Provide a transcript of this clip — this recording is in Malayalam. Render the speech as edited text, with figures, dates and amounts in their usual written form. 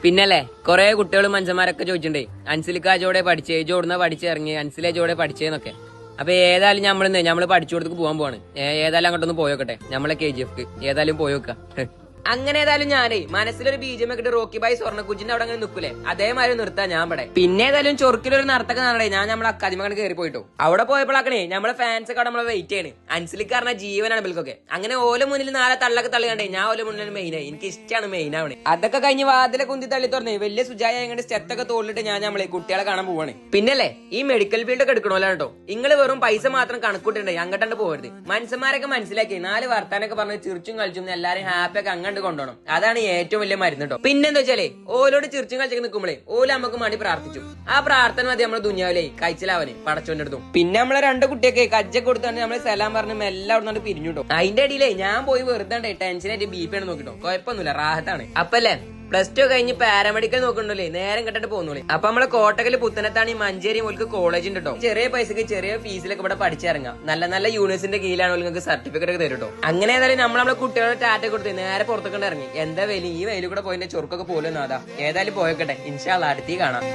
പിന്നല്ലേ കുറെ കുട്ടികളും മനുഷ്യന്മാരൊക്കെ ചോദിച്ചിട്ടുണ്ടേ അൻസിലിക്ക ജോടെ പഠിച്ചേ ജോടുന്ന പഠിച്ചിറങ്ങി അൻസിലെ ജോടെ പഠിച്ചേന്നൊക്കെ. അപ്പൊ ഏതായാലും നമ്മള് പഠിച്ചു കൊടുത്തേക്ക് പോകാൻ പോവാണ്. ഏതായാലും അങ്ങോട്ടൊന്ന് പോയോക്കട്ടെ, നമ്മളെ KGF ഏതായാലും പോയോക്ക. അങ്ങനെ ഏതായാലും ഞാനേ മനസ്സിലൊരു ബീജം ഒക്കെ റോക്കി ബായ് സ്വർണ്ണക്കുജിന്റെ അവിടെ അങ്ങനെ നിൽക്കൂലേ അതേമാതിരി നിർത്താൻ ഞാൻ ഇവിടെ. പിന്നെ ഏതായാലും ചൊറുക്കിലൊരു നടത്തൊക്കെ നടേ ഞാൻ നമ്മളെ അക്കാദമി കണ്ട് കയറി പോയിട്ടു. അവിടെ പോയപ്പോഴാക്കണേ നമ്മളെ ഫാൻസ് ഒക്കെ നമ്മളെ വെയിറ്റ് ചെയ്യണേ. അൻസിലിക്ക് പറഞ്ഞ ജീവനാണ് ബിൽക്കൊക്കെ. അങ്ങനെ ഓല മുന്നിൽ നാളെ തള്ളൊക്കെ തള്ളിക്കണ്ടേ ഞാൻ ഓല മുന്നിൽ മെയിനായി. എനിക്ക് ഇഷ്ടമാണ് മെയിൻ ആവണേ. അതൊക്കെ കഴിഞ്ഞ് വാതിലെ കുന്തി തള്ളി തുറന്നേ വലിയ സുജായ അങ്ങനെ സ്റ്റെത്തൊക്കെ തോളിട്ട് ഞാൻ നമ്മളെ കുട്ടികളെ കാണാൻ പോവാണ്. പിന്നല്ലേ ഈ മെഡിക്കൽ ഫീൽഡ് ഒക്കെ എടുക്കണമല്ലോ കേട്ടോ. നിങ്ങൾ വെറും പൈസ മാത്രം കണക്കൂട്ടുണ്ടേ അങ്ങോട്ടാണ്ട് പോകരുത്. മനുഷ്യന്മാരൊക്കെ മനസ്സിലാക്കി 4 വർത്താനൊക്കെ പറഞ്ഞ് ചിരിച്ചും കളിച്ചും എല്ലാരും ഹാപ്പിയൊക്കെ അങ്ങോട്ട് കൊണ്ടുപോകണം. അതാണ് ഏറ്റവും വലിയ മരുന്ന് കേട്ടോ. പിന്നെന്താ വെച്ചാലേ ഓലോട് ചിരിച്ചും കളിച്ചൊക്കെ നിൽക്കുമ്പോഴേ ഓല നമുക്ക് മണി പ്രാർത്ഥിച്ചു. ആ പ്രാർത്ഥന മതി നമ്മളെ ദുനിയാവിലേ കഴിച്ചിലാവനെ പടച്ചോന്റെ അടുത്തും. പിന്നെ നമ്മളെ 2 കുട്ടിയൊക്കെ കജ്ജൊക്കെ കൊടുത്താണ് നമ്മളെ സലാം പറഞ്ഞ് എല്ലാം അവിടെ പിരിഞ്ഞു കേട്ടോ. അതിന്റെ അടിയിലേ ഞാൻ പോയി വെറുതെ ടെൻഷനായിട്ട് BP ആണ് നോക്കിട്ടോ. കുഴപ്പമൊന്നുമില്ല, റാഹത്താണ്. അപ്പല്ലേ +2 കഴിഞ്ഞ് പാരാമെഡിക്കൽ നോക്കണ്ടല്ലേ നേരം കെട്ടിട്ട് പോകുന്നോളി. അപ്പൊ നമ്മളെ കോട്ടക്കല് പുത്തനത്താണ് ഈ മഞ്ചേരി മുൽക്ക് കോളേജ് ഉണ്ട് കേട്ടോ. ചെറിയ പൈസക്ക് ചെറിയ ഫീസിലൊക്കെ ഇവിടെ പഠിച്ചിറങ്ങാം. നല്ല നല്ല യൂണിവേഴ്സിന്റെ കീഴിലാണ് നിങ്ങൾക്ക് സർട്ടിഫിക്കറ്റ് ഒക്കെ തരും കേട്ടോ. അങ്ങനെ ഏതായാലും നമ്മളെ കുട്ടികളെ ടാറ്റ കൊടുത്ത് നേരെ പുറത്തൊക്കെ ഇറങ്ങി. എന്താ വെയിൽ, ഈ വെയിൽ കൂടെ പോയിന്റെ ചൊറുക്കൊക്കെ പോലും നാദാ. ഏതായാലും പോയോക്കട്ടെ, ഇൻഷാ അല്ലാഹ് അടുത്തീ കാണാം.